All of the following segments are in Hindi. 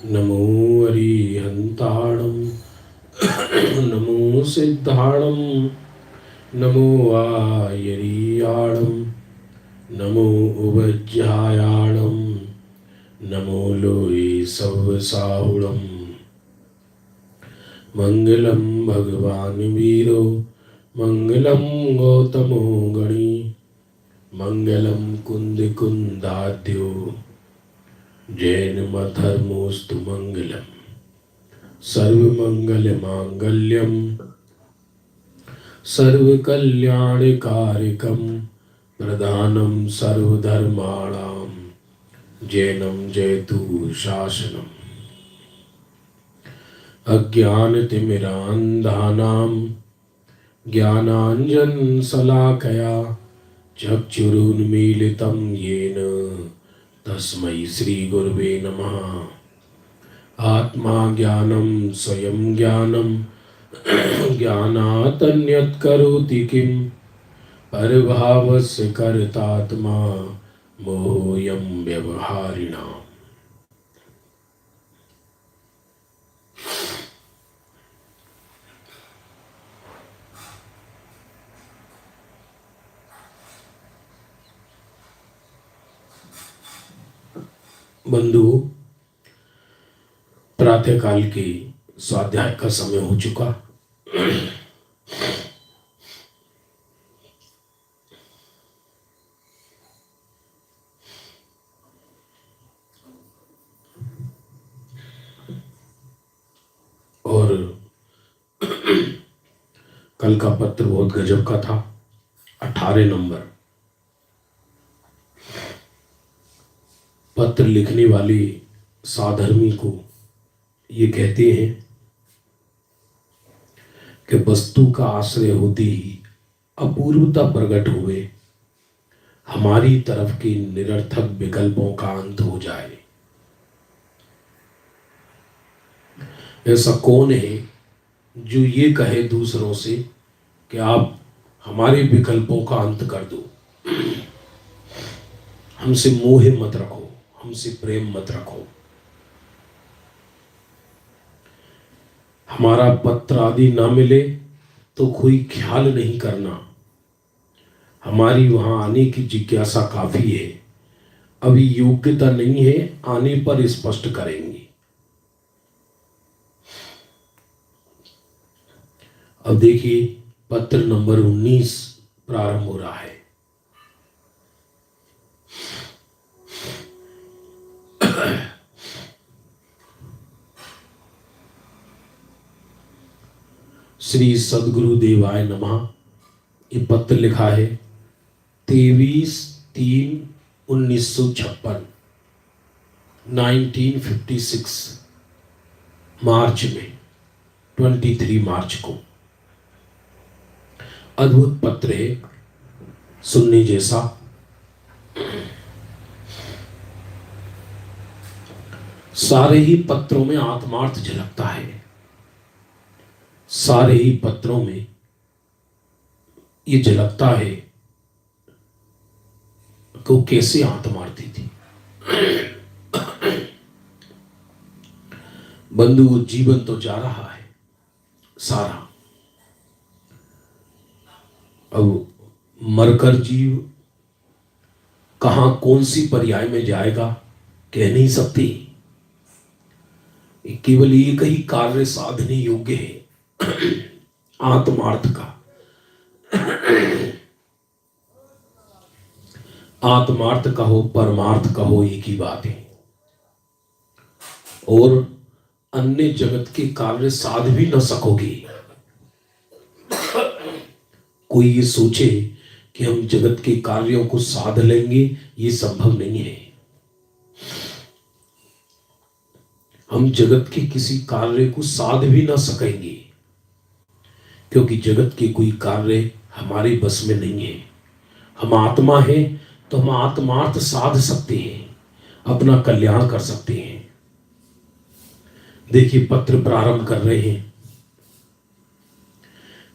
नमो अरिहंताणं नमो सिद्धाणं नमो आयरियाणं नमो उवज्जायाणं नमो लोये सव्वसाहुणं मंगलं भगवान् वीरो मंगलं गौतमो गणी मंगलं कुंदिकुंदाद्यो जैनमधर्मोऽस्तु मंगलम् सर्वमंगलमांगल्यं सर्वकल्याणकारिकं प्रधानं सर्वधर्माणां जैनं जयतु शासनम् अज्ञानतिमिरान्धानां ज्ञानाञ्जनशलाकया चक्षुरुन्मीलितं येन तस्मै श्रीगुरवे नमः। आत्मा ज्ञानं स्वयं ज्ञानं ज्ञानात् करोति किं परभावस्य कर्तात्मा मोहोऽयं व्यवहारिणाम्। बंधु, प्रातःकाल के स्वाध्याय का समय हो चुका। और कल का पत्र बहुत गजब का था, 18 नंबर। पत्र लिखने वाले साधर्मी को ये कहते हैं कि वस्तु का आश्रय होते ही अपूर्वता प्रकट हुए, हमारी तरफ के निरर्थक विकल्पों का अंत हो जाए। ऐसा कौन है जो ये कहे दूसरों से कि आप हमारे विकल्पों का अंत कर दो, हमसे मोह मत रखो, हमसे प्रेम मत रखो। हमारा पत्र आदि ना मिले तो कोई ख्याल नहीं करना, हमारी वहां आने की जिज्ञासा काफी है, अभी योग्यता नहीं है, आने पर स्पष्ट करेंगे। अब देखिए, पत्र नंबर 19 प्रारंभ हो रहा है। श्री सद्गुरु देवाय नमः। ये पत्र लिखा है 23/3/1956 1956 मार्च में, 23 मार्च को। अद्भुत पत्र है, सुनने जैसा। सारे ही पत्रों में आत्मार्थ झलकता है, सारे ही पत्रों में ये झलकता है कि वो कैसे आत्मार्थी थी। बंधु, जीवन तो जा रहा है सारा, अब मरकर जीव कहां कौन सी पर्याय में जाएगा कह नहीं सकती। केवल एक ही कार्य साधने योग्य है, आत्मार्थ का। आत्मार्थ कहो, परमार्थ कहो, एक ही बात है। और अन्य जगत के कार्य साध भी न सकोगे। कोई ये सोचे कि हम जगत के कार्यों को साध लेंगे, ये संभव नहीं है। हम जगत के किसी कार्य को साध भी ना सकेंगे, क्योंकि जगत के कोई कार्य हमारे बस में नहीं है। हम आत्मा हैं तो हम आत्मार्थ साध सकते हैं, अपना कल्याण कर सकते हैं। देखिए, पत्र प्रारंभ कर रहे हैं।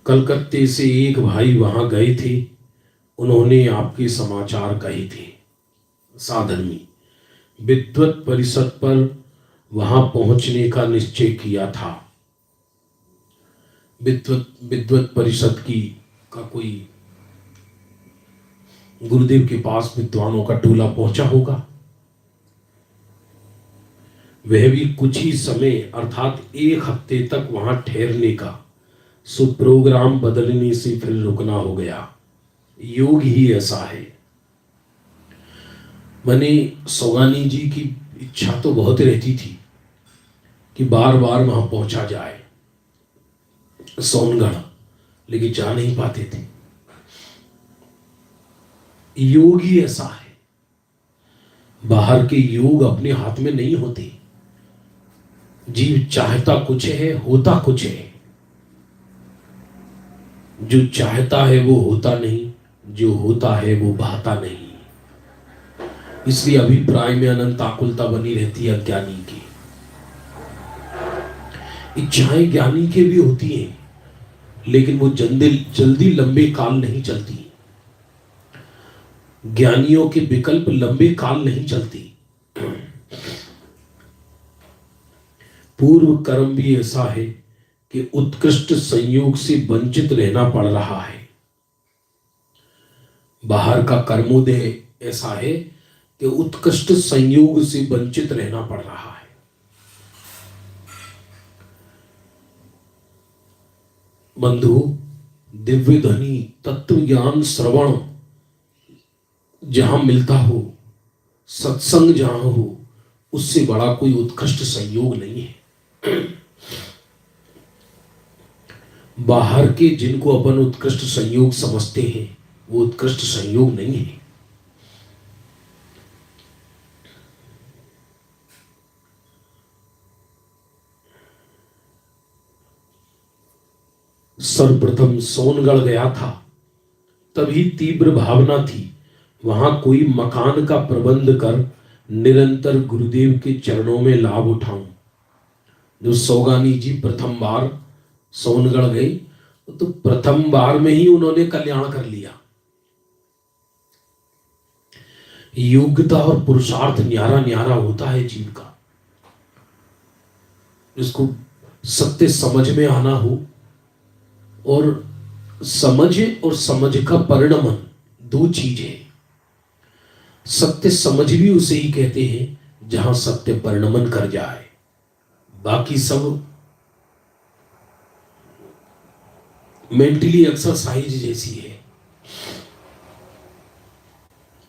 कलकत्ते से एक भाई वहां गए थे, उन्होंने आपके समाचार कहे थे। साधर्मी विद्वत परिषद पर वहां पहुंचने का निश्चय किया था। विद्वत परिषद की का कोई गुरुदेव के पास विद्वानों का टोला पहुंचा होगा। वह भी कुछ ही समय अर्थात 1 हफ्ते तक वहां ठहरने का, सो प्रोग्राम बदलने से फिर रुकना हो गया। योग ही ऐसा है। मैंने सोगानी जी की इच्छा तो बहुत रहती थी कि बार बार वहां पहुंचा जाए सोनगढ़, लेकिन जा नहीं पाते थे। योग ही ऐसा है। बाहर के योग अपने हाथ में नहीं होते। जीव चाहता कुछ है, होता कुछ है। जो चाहता है वो होता नहीं, जो होता है वो बहता नहीं। इसलिए अभिप्राय में अनंत आकुलता बनी रहती है अज्ञानी की। इच्छाएं ज्ञानी के भी होती हैं, लेकिन वो जल्दी लंबे काल नहीं चलती। ज्ञानियों के विकल्प लंबे काल नहीं चलती। पूर्व कर्म भी ऐसा है कि उत्कृष्ट संयोग से वंचित रहना पड़ रहा है। बाहर का कर्मोदय ऐसा है कि उत्कृष्ट संयोग से वंचित रहना पड़ रहा है। बंधु, दिव्य ध्वनि तत्व ज्ञान श्रवण जहां मिलता हो, सत्संग जहां हो, उससे बड़ा कोई उत्कृष्ट संयोग नहीं है। बाहर के जिनको अपन उत्कृष्ट संयोग समझते हैं, वो उत्कृष्ट संयोग नहीं है। सर्वप्रथम सोनगढ़ गया था, तभी तीव्र भावना थी वहां कोई मकान का प्रबंध कर निरंतर गुरुदेव के चरणों में लाभ उठाऊं। जो सौगानी जी प्रथम बार सोनगढ़ गए, तो प्रथम बार में ही उन्होंने कल्याण कर लिया। योग्यता और पुरुषार्थ न्यारा न्यारा होता है जीव का। इसको सत्य समझ में आना हो, और समझ और समझ का परिणमन 2 चीजें। सत्य समझ भी उसे ही कहते हैं जहां सत्य परिणमन कर जाए। बाकी सब मेंटली एक्सरसाइज जैसी है।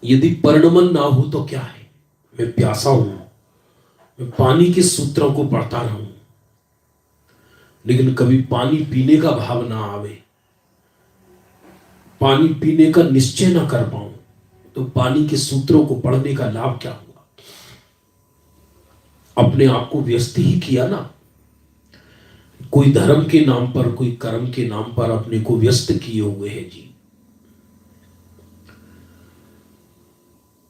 यदि परिणमन ना हो तो क्या है? मैं प्यासा हूं, मैं पानी के सूत्रों को पढ़ता रहूं, लेकिन कभी पानी पीने का भाव ना आवे, पानी पीने का निश्चय ना कर पाऊं, तो पानी के सूत्रों को पढ़ने का लाभ क्या हुआ? अपने आप को व्यस्त ही किया ना। कोई धर्म के नाम पर, कोई कर्म के नाम पर अपने को व्यस्त किए हुए हैं जी।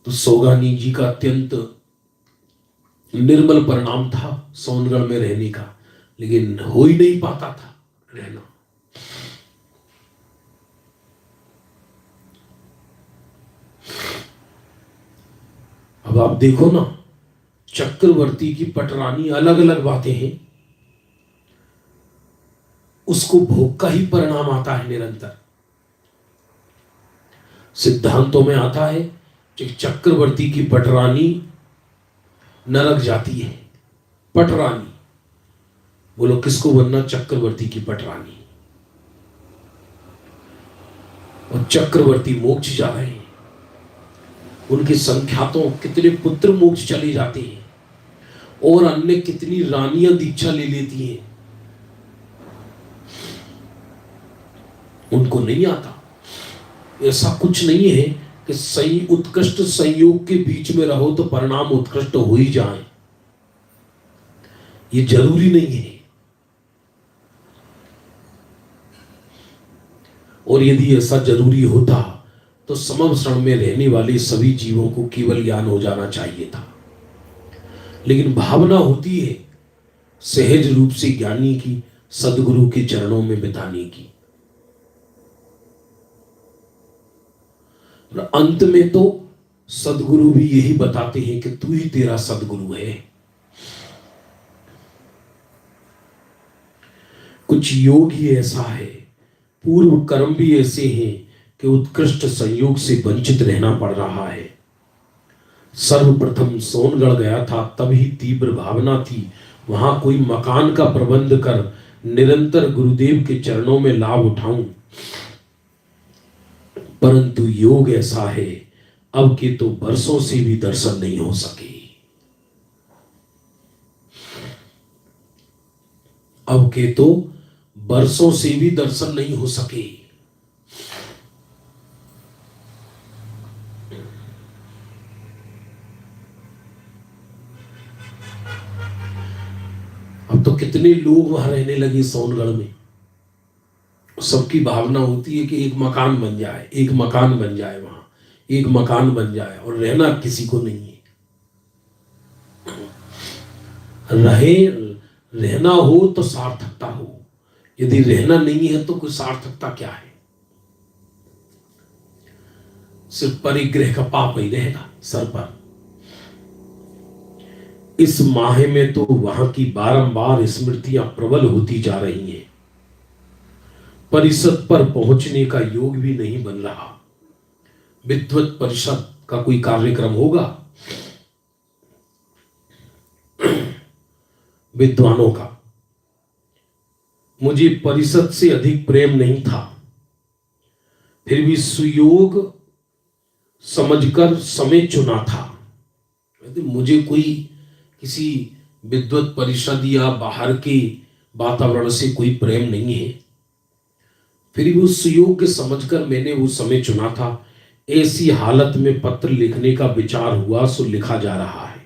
तो सौगानी जी का अत्यंत निर्मल परिणाम था सोनगढ़ में रहने का, लेकिन हो ही नहीं पाता था रहना। अब आप देखो ना, चक्रवर्ती की पटरानी, अलग अलग बातें हैं, उसको भोग का ही परिणाम आता है निरंतर। सिद्धांतों में आता है कि चक्रवर्ती की पटरानी नरक जाती है। पटरानी, बोलो किसको बनना? चक्रवर्ती की पटरानी। और चक्रवर्ती मोक्ष जा रहे हैं, उनके संख्यातों कितने पुत्र मोक्ष चले जाते हैं, और अन्य कितनी रानियां दीक्षा ले लेती हैं, उनको नहीं आता। ऐसा कुछ नहीं है कि सही उत्कृष्ट संयोग के बीच में रहो तो परिणाम उत्कृष्ट हो ही जाए, ये जरूरी नहीं है। और यदि ऐसा जरूरी होता तो समवसरण में रहने वाले सभी जीवों को केवल ज्ञान हो जाना चाहिए था। लेकिन भावना होती है सहज रूप से ज्ञानी की, सदगुरु के चरणों में बिताने की। अंत में तो सदगुरु भी यही बताते हैं कि तू ही तेरा सदगुरु है। कुछ योग ही ऐसा है, पूर्व कर्म भी ऐसे हैं कि उत्कृष्ट संयोग से वंचित रहना पड़ रहा है। सर्वप्रथम सोनगढ़ गया था, तभी तीव्र भावना थी वहां कोई मकान का प्रबंध कर निरंतर गुरुदेव के चरणों में लाभ उठाऊं, परंतु योग ऐसा है अब के तो वर्षों से भी दर्शन नहीं हो सके। अब के तो वर्षों से भी दर्शन नहीं हो सके। अब तो कितने लोग वहां रहने लगे सोनगढ़ में। सबकी भावना होती है कि एक मकान बन जाए, एक मकान बन जाए, वहां एक मकान बन जाए, और रहना किसी को नहीं है। रहना हो तो सार्थकता हो, यदि रहना नहीं है तो कोई सार्थकता क्या है? सिर्फ परिग्रह का पाप ही रहेगा सर पर। इस माह में तो वहां की बारंबार स्मृतियां प्रबल होती जा रही हैं। परिषद पर पहुंचने का योग भी नहीं बन रहा। विद्वत परिषद का कोई कार्यक्रम होगा विद्वानों का। मुझे परिषद से अधिक प्रेम नहीं था, फिर भी सुयोग समझकर समय चुना था। मुझे कोई किसी विद्वत परिषद या बाहर के वातावरण से कोई प्रेम नहीं है, फिर भी उस सुयोग समझकर मैंने वो समय चुना था। ऐसी हालत में पत्र लिखने का विचार हुआ, सो लिखा जा रहा है।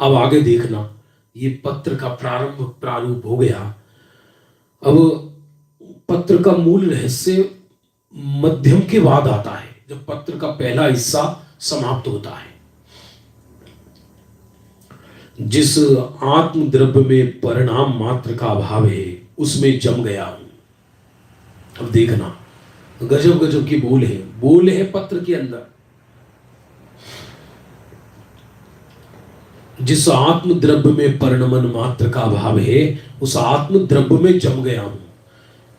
अब आगे देखना, ये पत्र का प्रारूप हो गया। अब पत्र का मूल रहस्य मध्यम के बाद आता है, जब पत्र का पहला हिस्सा समाप्त होता है। जिस आत्म द्रव्य में परिणाम मात्र का अभाव है, उसमें जम गया हूं। अब देखना, गजब गजब की बोल है पत्र के अंदर। जिस आत्म द्रव्य में परिणमन मात्र का अभाव है, उस आत्म द्रव्य में जम गया हूं।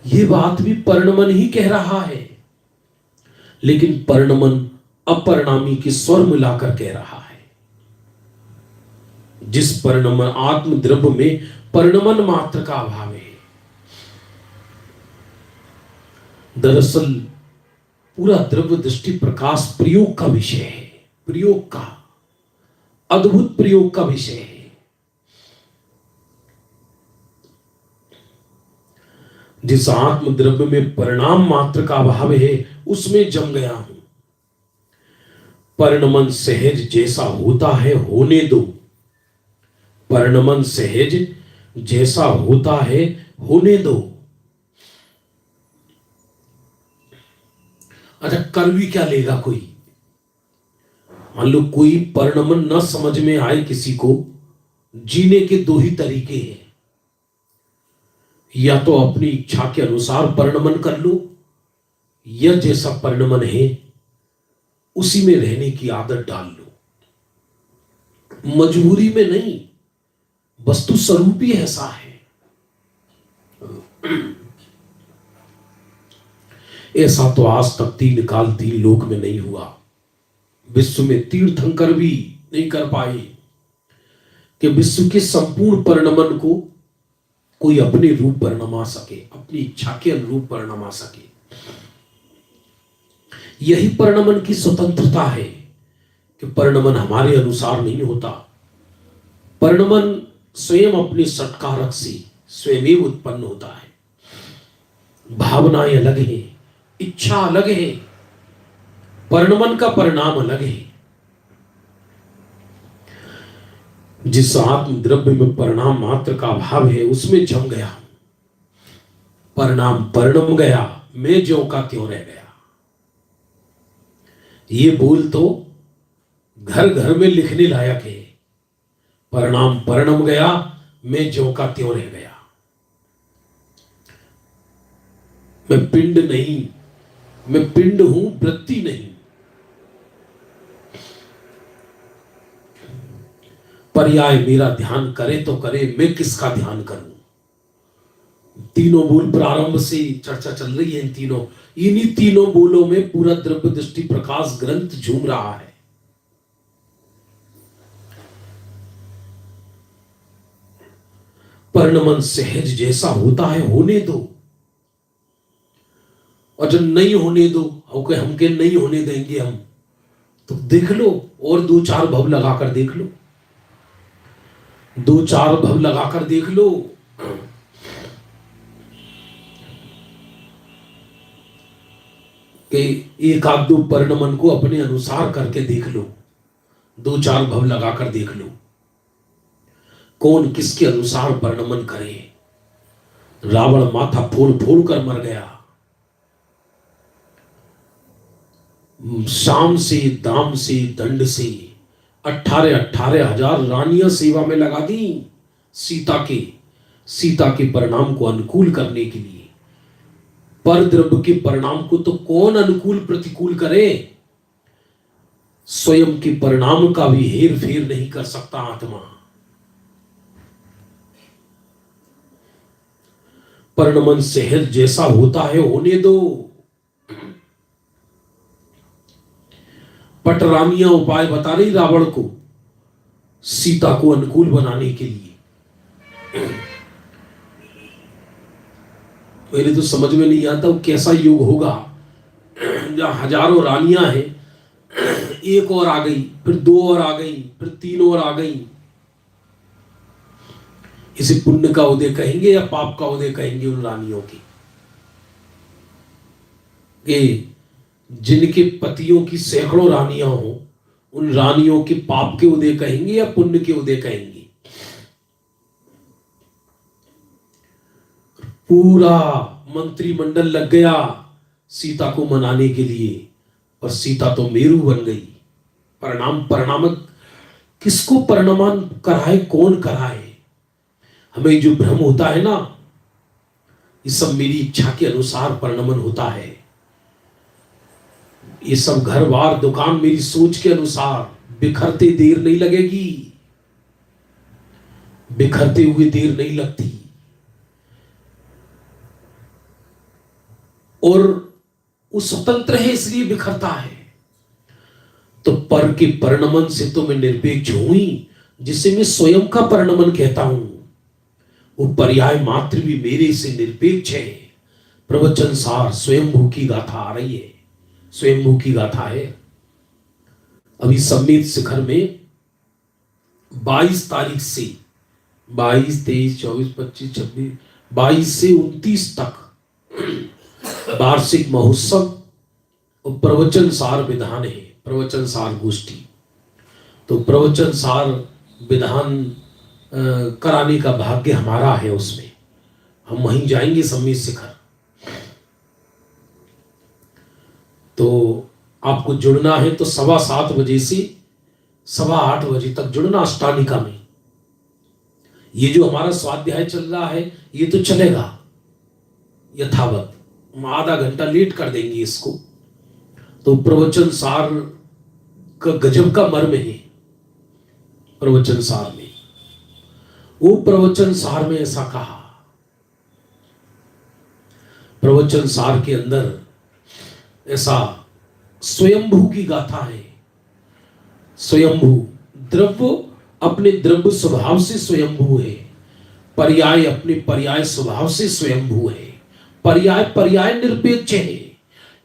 यह बात भी परिणमन ही कह रहा है, लेकिन परिणमन अपरिणामी की स्वर मिलाकर कह रहा है। जिस परिणमन आत्म द्रव्य में परिणमन मात्र का अभाव है, दरअसल पूरा द्रव्य दृष्टि प्रकाश प्रयोग का विषय है, प्रयोग का, अद्भुत प्रयोग का विषय है। जिस आत्म द्रव्य में परिणाम मात्र का अभाव है, उसमें जम गया हूं। परिणमन सहज जैसा होता है होने दो, परिणमन सहज जैसा होता है होने दो। अच्छा, कर भी क्या लेगा कोई? मान लो कोई परिणमन न समझ में आए किसी को, जीने के दो ही तरीके हैं। या तो अपनी इच्छा के अनुसार परिणमन कर लो, या जैसा परिणमन है उसी में रहने की आदत डाल लो। मजबूरी में नहीं, वस्तु स्वरूप ही ऐसा है। ऐसा तो आज तक 3 काल 3 लोक में नहीं हुआ। विश्व में तीर्थंकर भी नहीं कर पाए कि विश्व के संपूर्ण परिणमन को कोई अपने रूप परिणमा सके, अपनी इच्छा के अनुरूप परिणमा सके। यही परिणमन की स्वतंत्रता है कि परिणमन हमारे अनुसार नहीं होता। परिणमन स्वयं अपने सत्कारक से स्वयं उत्पन्न होता है। भावनाएं अलग है, इच्छा अलग है, परिणमन का परिणाम अलग है। जिस आत्म द्रव्य में परिणाम मात्र का अभाव है, उसमें जम गया, परिणाम परिणम गया, मैं ज्यों का त्यों रह गया। ये बोल तो घर घर में लिखने लायक है। परिणाम परिणम गया, मैं ज्यों का त्यों रह गया। मैं पिंड नहीं, मैं पिंड हूं, वृत्ति नहीं। पर्याय मेरा ध्यान करे तो करे, मैं किसका ध्यान करूं। तीनों बोल प्रारंभ से चर्चा चल रही है, इन्हीं तीनों बोलों में पूरा द्रव्य दृष्टि प्रकाश ग्रंथ झूम रहा है। परिणमन सहज जैसा होता है होने दो, और जब नहीं होने दो, हमके नहीं होने देंगे हम, तो देख लो और 2-4 भव लगाकर देख लो, 2-4 भव लगाकर देख लो। कि एक आध 2 परिणमन को अपने अनुसार करके देख लो, 2-4 भव लगाकर देख लो, कौन किसके अनुसार परिणमन करे। रावण माथा फोड़ फोड़ कर मर गया, शाम से दाम से दंड से 18 हजार रानियां सेवा में लगा दी सीता के परिणाम को अनुकूल करने के लिए। पर द्रव्य के परिणाम को तो कौन अनुकूल प्रतिकूल करे, स्वयं के परिणाम का भी हेर फेर नहीं कर सकता आत्मा। परिणमन सहज जैसा होता है होने दो। पटरानियां उपाय बता रही रावण को सीता को अनुकूल बनाने के लिए। पहले तो समझ में नहीं आता वो कैसा युग होगा जहां हजारों रानियां हैं, एक और आ गई, फिर 2 और आ गई, फिर 3 और आ गई। इसे पुण्य का उदय कहेंगे या पाप का उदय कहेंगे उन रानियों की? जिनके पतियों की सैकड़ों रानियां हो, उन रानियों के पाप के उदय कहेंगे या पुण्य के उदय कहेंगे? पूरा मंत्रिमंडल लग गया सीता को मनाने के लिए, और सीता तो मेरू बन गई। परिणामक किसको परिणमन कराए, कौन कराए? हमें जो भ्रम होता है ना, ये सब मेरी इच्छा के अनुसार परिणमन होता है, ये सब घर बार दुकान मेरी सोच के अनुसार, बिखरते देर नहीं लगेगी, बिखरते हुए देर नहीं लगती। और वो स्वतंत्र है इसलिए बिखरता है। तो पर के परिणमन से तो मैं निरपेक्ष हुई, जिसे मैं स्वयं का परिणमन कहता हूं, वो पर्याय मात्र भी मेरे से निरपेक्ष है। प्रवचन सार स्वयंभू की गाथा आ रही है, स्वयंभू की गाथा है। अभी सम्मेत शिखर में 22 तारीख से 22, 23, 24, 25, 26, 22 से 29 तक वार्षिक महोत्सव और प्रवचन सार विधान है, प्रवचन सार गोष्ठी। तो प्रवचन सार विधान कराने का भाग्य हमारा है, उसमें हम वहीं जाएंगे सम्मेत शिखर। तो आपको जुड़ना है तो 7:15 बजे से 8:15 बजे तक जुड़ना अष्टानिका में। ये जो हमारा स्वाध्याय चल रहा है ये तो चलेगा यथावत, हम आधा घंटा लेट कर देंगे इसको। तो प्रवचन सार का गजब का मर्म है प्रवचन सार में। वो प्रवचन सार में ऐसा कहा, प्रवचन सार के अंदर ऐसा स्वयंभू की गाथा है। स्वयंभू द्रव्य अपने द्रव्य स्वभाव से स्वयंभू है, पर्याय अपने पर्याय स्वभाव से स्वयंभू है। पर्याय निरपेक्ष है।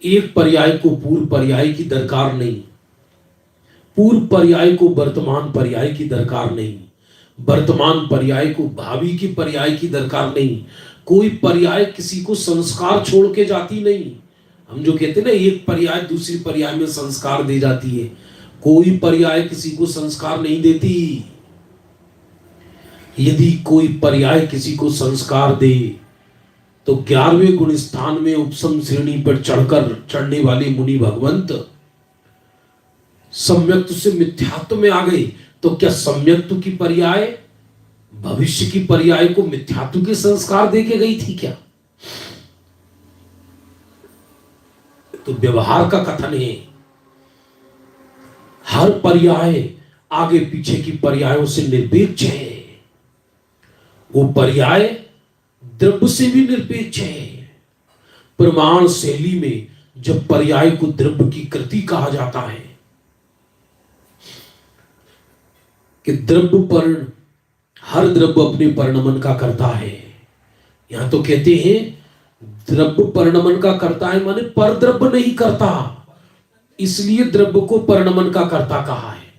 एक पर्याय को पूर्व पर्याय की दरकार नहीं, पूर्व पर्याय को वर्तमान पर्याय की दरकार नहीं, वर्तमान पर्याय को भावी की पर्याय की दरकार नहीं। कोई पर्याय किसी को संस्कार छोड़ के जाती नहीं। हम जो कहते हैं ना, एक पर्याय दूसरी पर्याय में संस्कार दे जाती है, कोई पर्याय किसी को संस्कार नहीं देती। यदि कोई पर्याय किसी को संस्कार दे तो 11वें गुण स्थान में उपसम श्रेणी पर चढ़ने वाले मुनि भगवंत सम्यक्त से मिथ्यात्व में आ गए। तो क्या सम्यक्त की पर्याय भविष्य की पर्याय को मिथ्यात्व के संस्कार दे के गई थी क्या? तो व्यवहार का कथन है, हर पर्याय आगे पीछे की पर्यायों से निरपेक्ष है। वो पर्याय द्रव्य से भी निरपेक्ष है। प्रमाण शैली में जब पर्याय को द्रव्य की कृति कहा जाता है कि द्रव्य पर्ण, हर द्रव्य अपने परिणमन का करता है। यहां तो कहते हैं द्रव्य परिणमन का करता है, माने पर द्रव्य नहीं करता, इसलिए द्रव्य को परिणमन का कर्ता कहा है।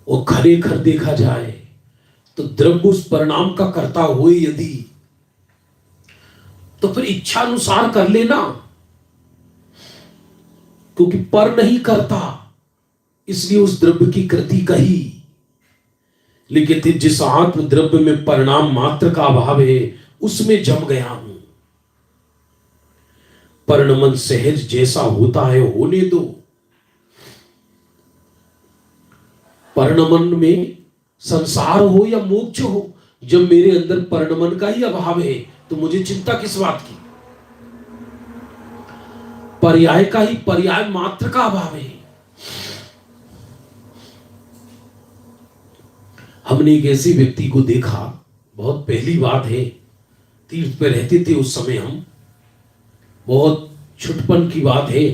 और खरेखर देखा जाए तो द्रव्य उस परिणाम का कर्ता हो यदि, तो फिर इच्छा अनुसार कर लेना, क्योंकि पर नहीं करता इसलिए उस द्रव्य की कृति कही। लेकिन जिस आत्म द्रव्य में परिणाम मात्र का अभाव है उसमें जम गया हूं। परिणमन सहज जैसा होता है होने दो। परिणमन में संसार हो या मोक्ष हो, जब मेरे अंदर परिणमन का ही अभाव है तो मुझे चिंता किस बात की। पर्याय का ही पर्याय मात्र का अभाव है। हमने एक ऐसे व्यक्ति को देखा, बहुत पहली बात है, तीर्थ पे रहते थे उस समय हम, बहुत छुटपन की बात है,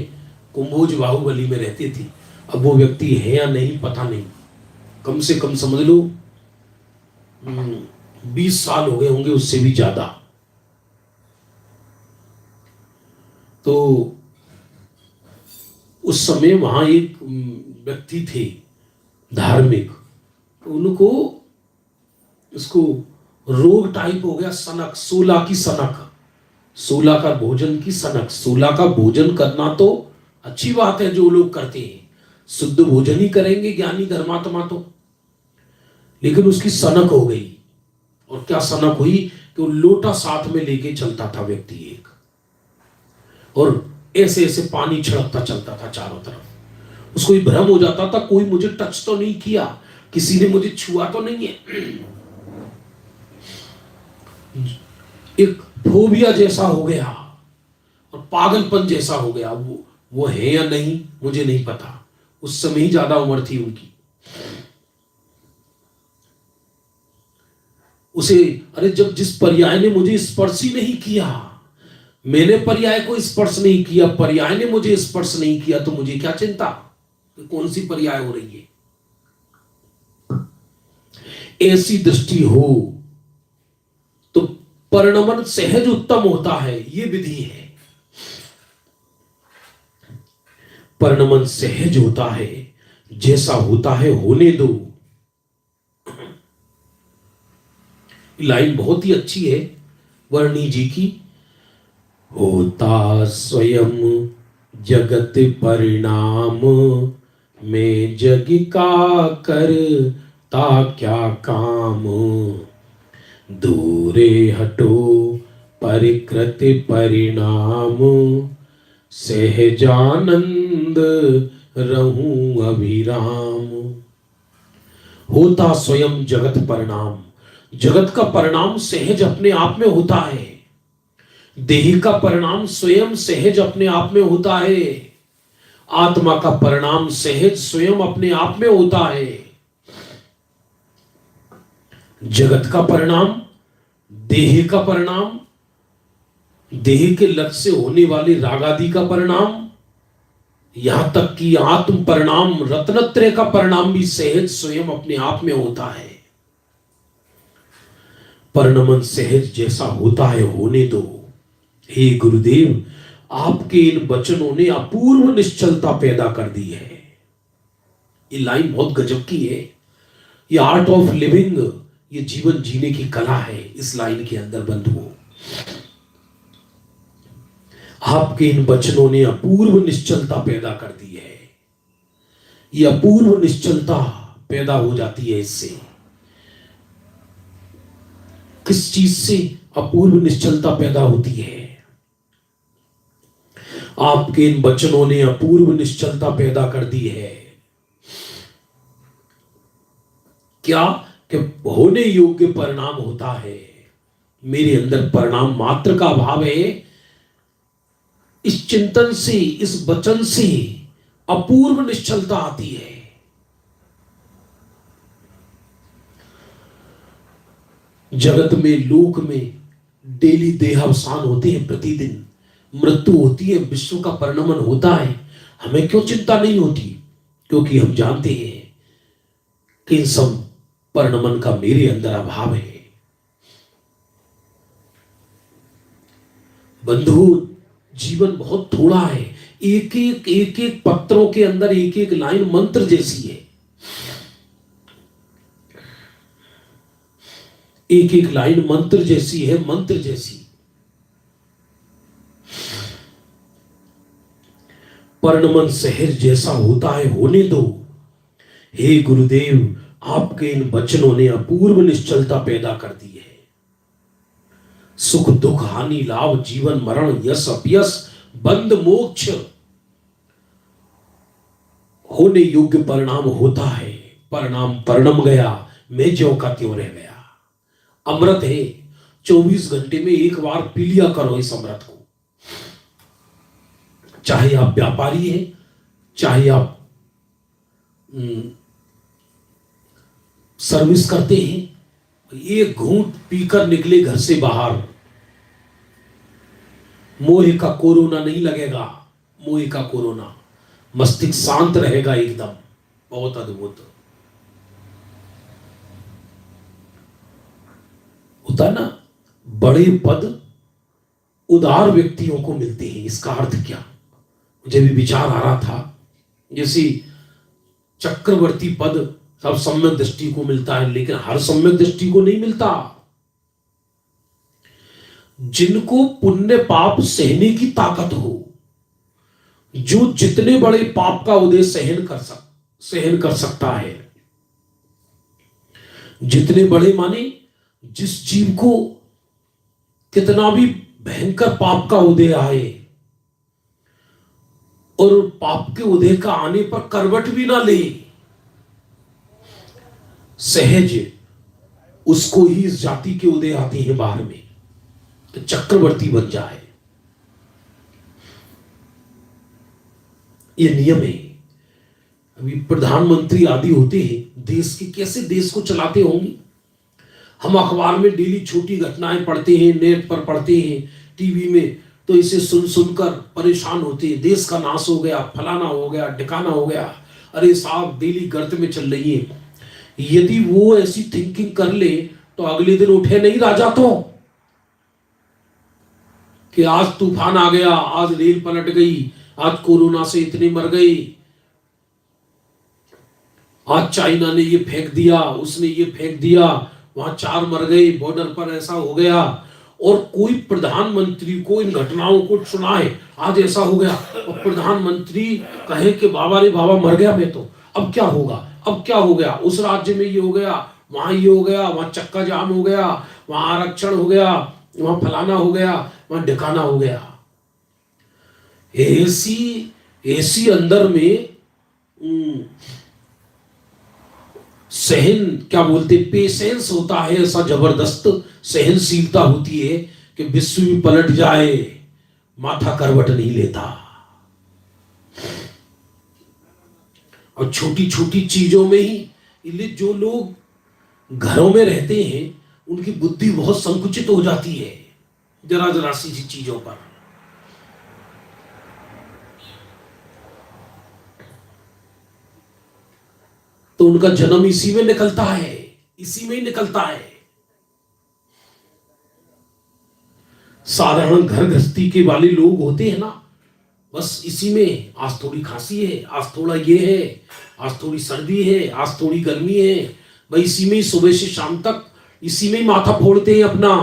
कुंभोज बाहुबली में रहते थे। अब वो व्यक्ति है या नहीं पता नहीं, कम से कम समझ लो 20 साल हो गए होंगे, उससे भी ज्यादा। तो उस समय वहां एक व्यक्ति थे धार्मिक, उनको इसको रोग टाइप हो गया, सनक, सोला की सनक, सोला का भोजन की सनक। सोला का भोजन करना तो अच्छी बात है, जो लोग करते हैं शुद्ध भोजन ही करेंगे ज्ञानी धर्मात्मा तो, लेकिन उसकी सनक हो गई। और क्या सनक हुई कि वो लोटा साथ में लेके चलता था व्यक्ति एक, और ऐसे ऐसे पानी छिड़कता चलता था चारों तरफ। उसको भ्रम हो जाता था कोई मुझे टच तो नहीं किया, किसी ने मुझे छुआ तो नहीं है। एक फोबिया जैसा हो गया और पागलपन जैसा हो गया। वो है या नहीं मुझे नहीं पता, उस समय ही ज्यादा उम्र थी उनकी। उसे, अरे जब जिस पर्याय ने मुझे स्पर्श ही नहीं किया, मैंने पर्याय को स्पर्श नहीं किया, पर्याय ने मुझे स्पर्श नहीं किया, तो मुझे क्या चिंता कि कौन सी पर्याय हो रही है। ऐसी दृष्टि हो तो परिणमन सहज उत्तम होता है, ये विधि है। परिणमन सहज होता है, जैसा होता है होने दो। लाइन बहुत ही अच्छी है वर्णी जी की। होता स्वयं जगत परिणाम, में जग का करता क्या काम। दूरे हटो परिकृत परिणाम, सहजानंद रहूं अभिराम। होता स्वयं जगत परिणाम, जगत का परिणाम सहज अपने आप में होता है। देह का परिणाम स्वयं सहज अपने आप में होता है। आत्मा का परिणाम सहज स्वयं अपने आप में होता है। जगत का परिणाम, देह का परिणाम, देह के लक्ष्य से होने वाले रागादि का परिणाम, यहां तक कि आत्म परिणाम रत्नत्रय का परिणाम भी सहज स्वयं अपने आप में होता है। परिणमन सहज जैसा होता है होने दो। हे गुरुदेव, आपके इन वचनों ने अपूर्व निश्चलता पैदा कर दी है। ये लाइन बहुत गजब की है। ये आर्ट ऑफ लिविंग, ये जीवन जीने की कला है, इस लाइन के अंदर बंधुओं। आपके इन वचनों ने अपूर्व निश्चलता पैदा कर दी है। ये अपूर्व निश्चलता पैदा हो जाती है इससे। किस चीज से अपूर्व निश्चलता पैदा होती है? आपके इन वचनों ने अपूर्व निश्चलता पैदा कर दी है। क्या कि होने योग्य परिणाम होता है, मेरे अंदर परिणाम मात्र का अभाव है। इस चिंतन से, इस वचन से अपूर्व निश्चलता आती है। जगत में, लोक में डेली देहावसान होते हैं, प्रतिदिन मृत्यु होती है, विश्व का परिणमन होता है। हमें क्यों चिंता नहीं होती? क्योंकि हम जानते हैं कि इन सब परिणमन का मेरे अंदर अभाव है। बंधु, जीवन बहुत थोड़ा है। एक एक पत्रों के अंदर एक एक लाइन मंत्र जैसी है। एक एक लाइन मंत्र जैसी है, मंत्र जैसी। परिणमन शहर जैसा होता है, होने दो। हे गुरुदेव, आपके इन वचनों ने अपूर्व निश्चलता पैदा कर दी है। सुख दुख, हानि लाभ, जीवन मरण, यश अपयश, बंध मोक्ष, होने योग्य परिणाम होता है। परिणाम परिणम गया, मैं ज्यों का त्यों रह गया। अमृत है, 24 घंटे में एक बार पी लिया करो इस अमृत को। चाहे आप व्यापारी हैं, चाहे आप सर्विस करते हैं, एक घूंट पीकर निकले घर से बाहर, मोह का कोरोना नहीं लगेगा। मोह का कोरोना, मस्तिष्क शांत रहेगा एकदम। बहुत अद्भुत होता ना। बड़े पद उदार व्यक्तियों को मिलते हैं। इसका अर्थ क्या? मुझे भी विचार आ रहा था, जैसे चक्रवर्ती पद सब सम्यक दृष्टि को मिलता है, लेकिन हर सम्यक दृष्टि को नहीं मिलता। जिनको पुण्य पाप सहने की ताकत हो, जो जितने बड़े पाप का उदय सहन कर सकता है, जितने बड़े माने जिस जीव को कितना भी भयंकर पाप का उदय आए और पाप के उदय का आने पर करवट भी ना ले, सहज उसको ही इस जाति के उदय आते हैं बाहर में, तो चक्रवर्ती बन जाए। ये नियम है। अभी प्रधानमंत्री आदि होते हैं देश के, कैसे देश को चलाते होंगे। हम अखबार में डेली छोटी घटनाएं पढ़ते हैं, नेट पर पढ़ते हैं, टीवी में, तो इसे सुन सुनकर परेशान होते हैं। देश का नाश हो गया, फलाना हो गया, ठिकाना हो गया। अरे साहब, डेली गर्त में चल रही है। यदि वो ऐसी थिंकिंग कर ले तो अगले दिन उठे नहीं राजा तो, कि आज तूफान आ गया, आज रेल पलट गई, आज कोरोना से इतने मर गए, आज चाइना ने ये फेंक दिया, उसने ये फेंक दिया, वहां 4 मर गए, बॉर्डर पर ऐसा हो गया। और कोई प्रधानमंत्री को इन घटनाओं को सुनाए, आज ऐसा हो गया, और प्रधानमंत्री कहे कि बाबा रे बाबा, मर गया मैं तो, अब क्या होगा, अब क्या हो गया, उस राज्य में ये हो गया, वहां ये हो गया, वहां चक्का जाम हो गया, वहां आरक्षण हो गया, वहां फलाना हो गया, वहां ढिकाना हो गया। ऐसी अंदर में सहन, क्या बोलते, पेशेंस होता है, ऐसा जबरदस्त सहनशीलता होती है कि विश्व भी पलट जाए, माथा करवट नहीं लेता। और छोटी छोटी चीजों में ही, जो लोग घरों में रहते हैं उनकी बुद्धि बहुत संकुचित हो जाती है जरा जरा सी चीजों पर। तो उनका जन्म इसी में निकलता है, इसी में ही निकलता है। साधारण घर गृहस्थी के वाले लोग होते हैं ना, बस इसी में, आज थोड़ी खांसी है, आज थोड़ा ये है, आज थोड़ी सर्दी है, आज थोड़ी गर्मी है, भाई इसी में ही सुबह से शाम तक इसी में ही माथा फोड़ते हैं अपना।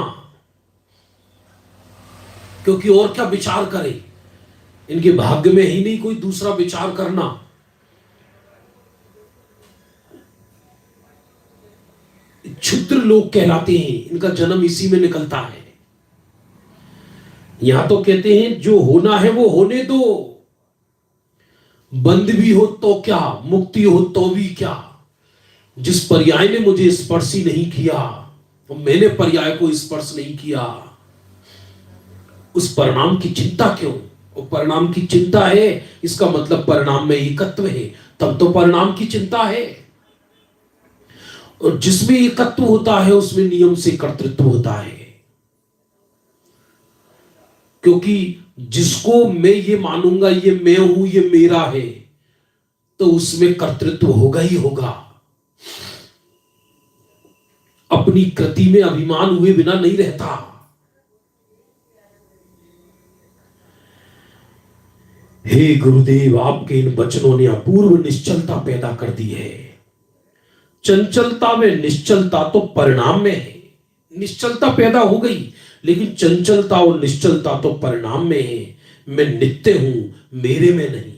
क्योंकि और क्या विचार करें, इनके भाग्य में ही नहीं कोई दूसरा विचार करना। क्षुद्र लोग कहलाते हैं, इनका जन्म इसी में निकलता है। यहां तो कहते हैं जो होना है वो होने दो, बंद भी हो तो क्या, मुक्ति हो तो भी क्या। जिस पर्याय ने मुझे स्पर्श ही नहीं किया, मैंने पर्याय को स्पर्श नहीं किया, उस परिणाम की चिंता क्यों। वो परिणाम की चिंता है, इसका मतलब परिणाम में एकत्व है, तब तो परिणाम की चिंता है। और जिसमें एकत्व होता है उसमें नियम से कर्तृत्व होता है, क्योंकि जिसको मैं ये मानूंगा ये मैं हूं, ये मेरा है, तो उसमें कर्तृत्व होगा ही होगा। अपनी कृति में अभिमान हुए बिना नहीं रहता। हे गुरुदेव, आपके इन वचनों ने अपूर्व निश्चलता पैदा कर दी है। चंचलता में निश्चलता तो परिणाम में है, निश्चलता पैदा हो गई, लेकिन चंचलता और निश्चलता तो परिणाम में है। मैं नित्य हूं, मेरे में नहीं।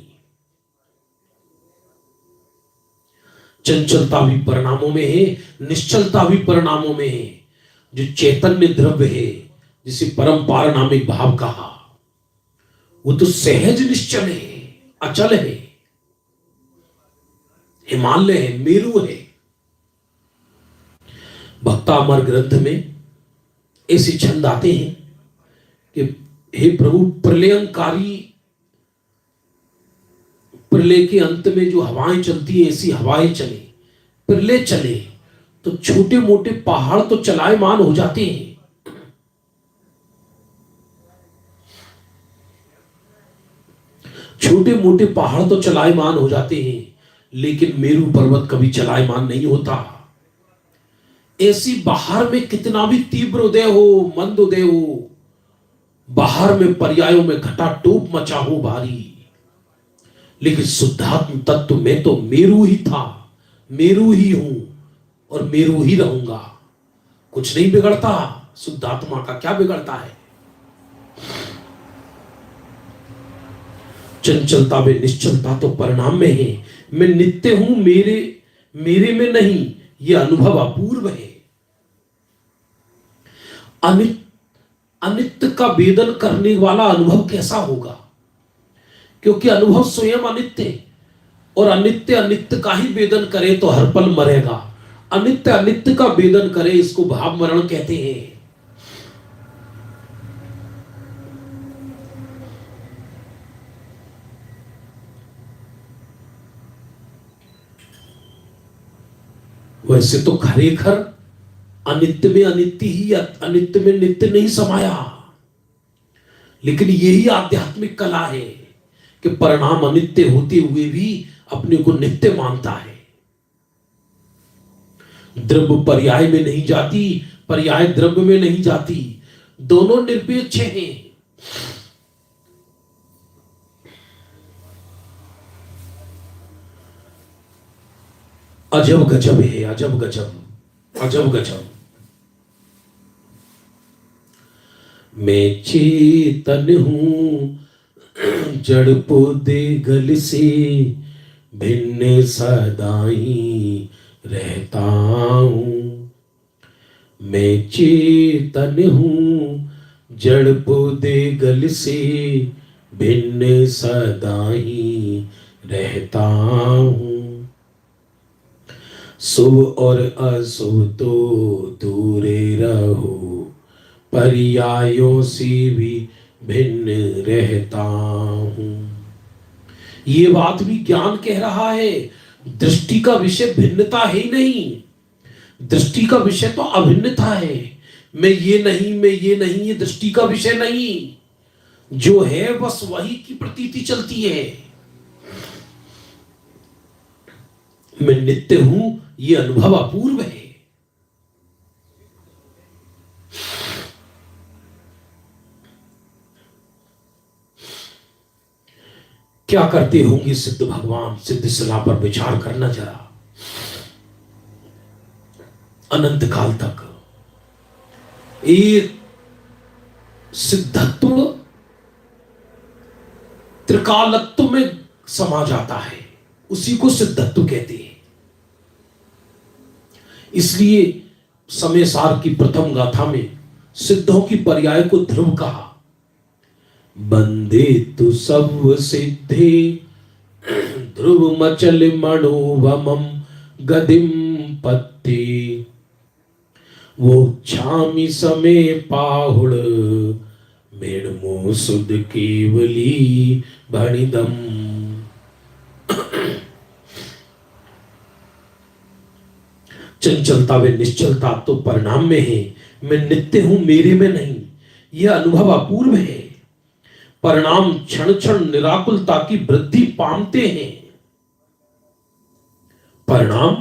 चंचलता भी परिणामों में है, निश्चलता भी परिणामों में है। जो चैतन्य द्रव्य है, जिसे परम पारनामिक भाव कहा, वो तो सहज निश्चल है, अचल है, हिमालय है, मेरु है। भक्तामर ग्रंथ में ऐसे छंद आते हैं कि हे प्रभु, प्रलयंकारी, प्रलय के अंत में जो हवाएं चलती है ऐसी हवाएं चले, प्रलय चले तो छोटे मोटे पहाड़ तो चलायमान हो जाते हैं। छोटे मोटे पहाड़ तो चलायमान हो जाते हैं, लेकिन मेरू पर्वत कभी चलायमान नहीं होता। ऐसी बाहर में कितना भी तीव्र उदय हो, मंद उदय हो, बाहर में पर्यायों में घटा टोप मचा हो भारी, लेकिन शुद्धात्म तत्व में तो मेरू ही था, मेरू ही हूं और मेरू ही रहूंगा। कुछ नहीं बिगड़ता, शुद्धात्मा का क्या बिगड़ता है। चंचलता में निश्चलता तो परिणाम में है। मैं नित्य हूं, मेरे में नहीं, यह अनुभव अपूर्व है। अनित्य का वेदन करने वाला अनुभव कैसा होगा, क्योंकि अनुभव स्वयं अनित्य है, और अनित्य अनित्य का ही वेदन करे तो हर पल मरेगा। अनित्य अनित्य का वेदन करे, इसको भाव मरण कहते हैं। वैसे तो खरेखर अनित्य में अनित्य ही, अनित्य में नित्य नहीं समाया, लेकिन यही आध्यात्मिक कला है कि परिणाम अनित्य होते हुए भी अपने को नित्य मानता है। द्रव्य पर्याय में नहीं जाती, पर्याय द्रव्य में नहीं जाती, दोनों निरपेक्ष हैं। अजब गजब है, अजब गजब, अजब गजब। मैं चेतन हूं, जड़ पौधे गल से भिन्न सदाई रहता हूं। मैं चेतन हूं, जड़ पौधे गल से भिन्न सदाई रहता हूं। शुभ और अशुभ तो दूरे रहो, पर्यायों से भी भिन्न रहता हूं। ये बात भी ज्ञान कह रहा है। दृष्टि का विषय भिन्नता है ही नहीं, दृष्टि का विषय तो अभिन्नता है। मैं ये नहीं, मैं ये नहीं, ये दृष्टि का विषय नहीं। जो है बस वही की प्रतीति चलती है। मैं नित्य हूं, ये अनुभव अपूर्व है। क्या करते होंगे सिद्ध भगवान, सिद्ध सलाह पर विचार करना जरा। अनंत काल तक एक सिद्धत्व त्रिकालत्व में समा जाता है, उसी को सिद्धत्व कहते हैं। इसलिए समय सार की प्रथम गाथा में सिद्धों की पर्याय को ध्रुव कहा। बंदे तु सब सिद्धे ध्रुव मचल मनोवमम गदिम पत्ते। वो छामी समय पाहुड़ मेणमो सुध केवली भणिदम। चंचलता व निश्चलता तो परिणाम में है, मैं नित्य हूं मेरे में नहीं, यह अनुभव अपूर्व है। परिणाम क्षण क्षण निराकुलता की वृद्धि पामते हैं। परिणाम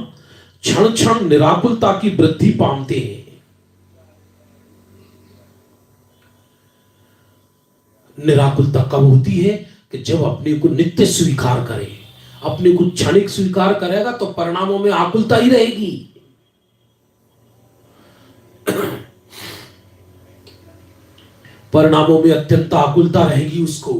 क्षण क्षण निराकुलता की वृद्धि पामते हैं। निराकुलता कब होती है? कि जब अपने को नित्य स्वीकार करे। अपने को क्षणिक स्वीकार करेगा तो परिणामों में आकुलता ही रहेगी। परिणामों में अत्यंत आकुलता रहेगी उसको।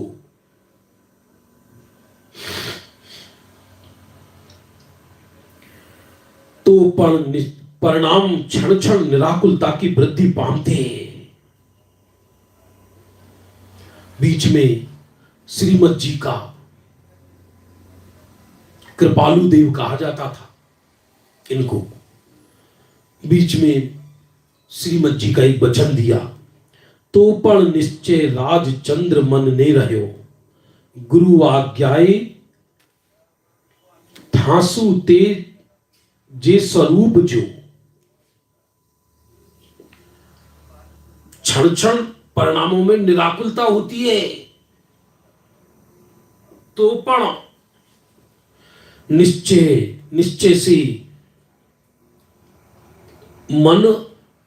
तो परिणाम क्षण क्षण निराकुलता की वृद्धि पामते हैं। बीच में श्रीमद जी का कृपालु देव कहा जाता था इनको। बीच में श्रीमद जी का एक वचन दिया, तो पण निश्चय राजचंद्र मन ने रहो, गुरु आज्ञाए थासु ते जे स्वरूप जो। क्षण क्षण परिणामों में निराकुलता होती है, तो पण निश्चय से मन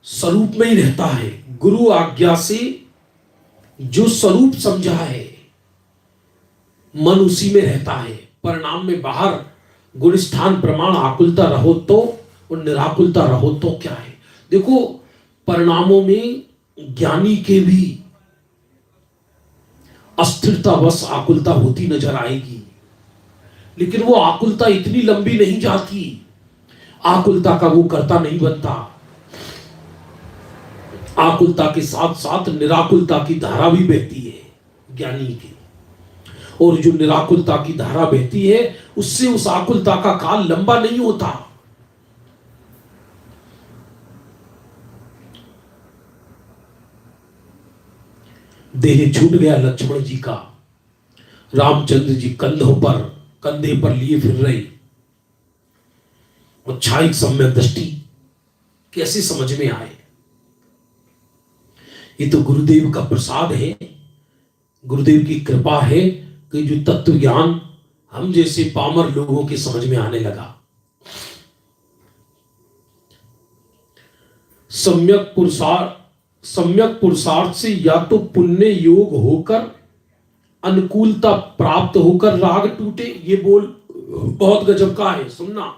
स्वरूप में ही रहता है। गुरु आज्ञा से जो स्वरूप समझा है मन उसी में रहता है। परिणाम में बाहर गुण स्थान प्रमाण आकुलता रहो तो और निराकुलता रहो तो क्या है। देखो, परिणामों में ज्ञानी के भी अस्थिरता बस आकुलता होती नजर आएगी, लेकिन वो आकुलता इतनी लंबी नहीं जाती। आकुलता का वो कर्ता नहीं बनता। आकुलता के साथ साथ निराकुलता की धारा भी बहती है ज्ञानी की, और जो निराकुलता की धारा बहती है उससे उस आकुलता का काल लंबा नहीं होता। देह छूट गया लक्ष्मण जी का, रामचंद्र जी कंधे पर लिए फिर रहे। और छाई सम्यक दृष्टि कैसे समझ में आए? ये तो गुरुदेव का प्रसाद है, गुरुदेव की कृपा है कि जो तत्व ज्ञान हम जैसे पामर लोगों के समझ में आने लगा। सम्यक पुरुषार्थ से या तो पुण्य योग होकर अनुकूलता प्राप्त होकर राग टूटे। ये बोल बहुत गजब का है, सुनना।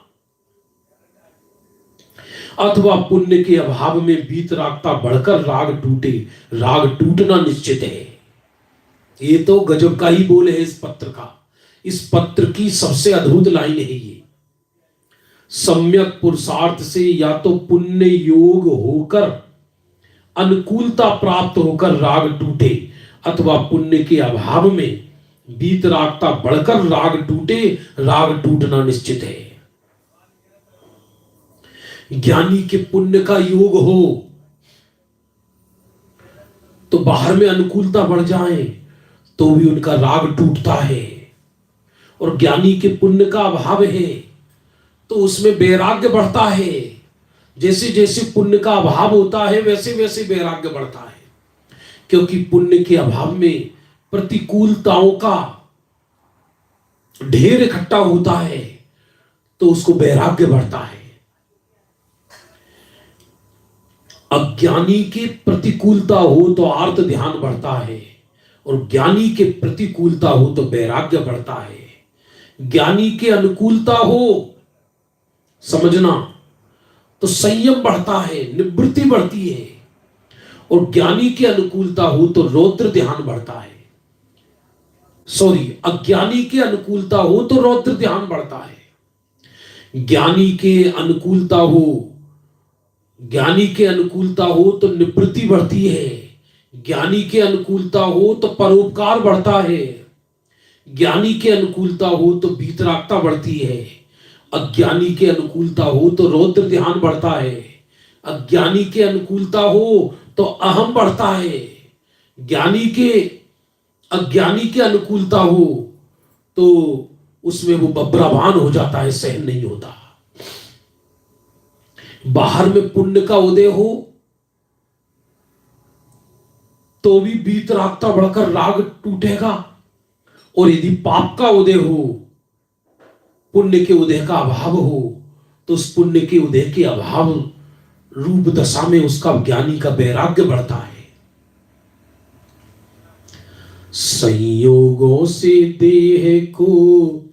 अथवा पुण्य के अभाव में वीतरागता बढ़कर राग टूटे। राग टूटना निश्चित है। ये तो गजब का ही बोल है इस पत्र का। इस पत्र की सबसे अद्भुत लाइन है ये। सम्यक पुरुषार्थ से या तो पुण्य योग होकर अनुकूलता प्राप्त होकर राग टूटे, अथवा पुण्य के अभाव में वीतरागता बढ़कर राग टूटे। राग टूटना निश्चित है। ज्ञानी के पुण्य का योग हो तो बाहर में अनुकूलता बढ़ जाए तो भी उनका राग टूटता है, और ज्ञानी के पुण्य का अभाव है तो उसमें वैराग्य बढ़ता है। जैसे जैसे पुण्य का अभाव होता है वैसे वैसे वैराग्य बढ़ता है, क्योंकि पुण्य के अभाव में प्रतिकूलताओं का ढेर इकट्ठा होता है तो उसको वैराग्य बढ़ता है। अज्ञानी के प्रतिकूलता हो तो आर्त ध्यान बढ़ता है, और ज्ञानी के प्रतिकूलता हो तो वैराग्य बढ़ता है। ज्ञानी के अनुकूलता हो, समझना, तो संयम बढ़ता है, निवृत्ति बढ़ती है, और ज्ञानी के अनुकूलता हो तो रौद्र ध्यान बढ़ता है। अज्ञानी के अनुकूलता हो तो रौद्र ध्यान बढ़ता है। ज्ञानी के अनुकूलता हो तो निवृत्ति बढ़ती है, ज्ञानी के अनुकूलता हो तो परोपकार बढ़ता है, ज्ञानी के अनुकूलता हो तो वीतरागता बढ़ती है, अज्ञानी के अनुकूलता हो तो रौद्र ध्यान बढ़ता है, अज्ञानी के अनुकूलता हो तो अहम बढ़ता है, ज्ञानी के अज्ञानी के अनुकूलता हो तो उसमें वो बब्राभान हो जाता है, सहन नहीं होता। बाहर में पुण्य का उदय हो तो भी वीतरागता बढ़कर राग टूटेगा, और यदि पाप का उदय हो, पुण्य के उदय का अभाव हो, तो उस पुण्य के उदय के अभाव रूप दशा में उसका ज्ञानी का वैराग्य बढ़ता है। संयोगों से देह को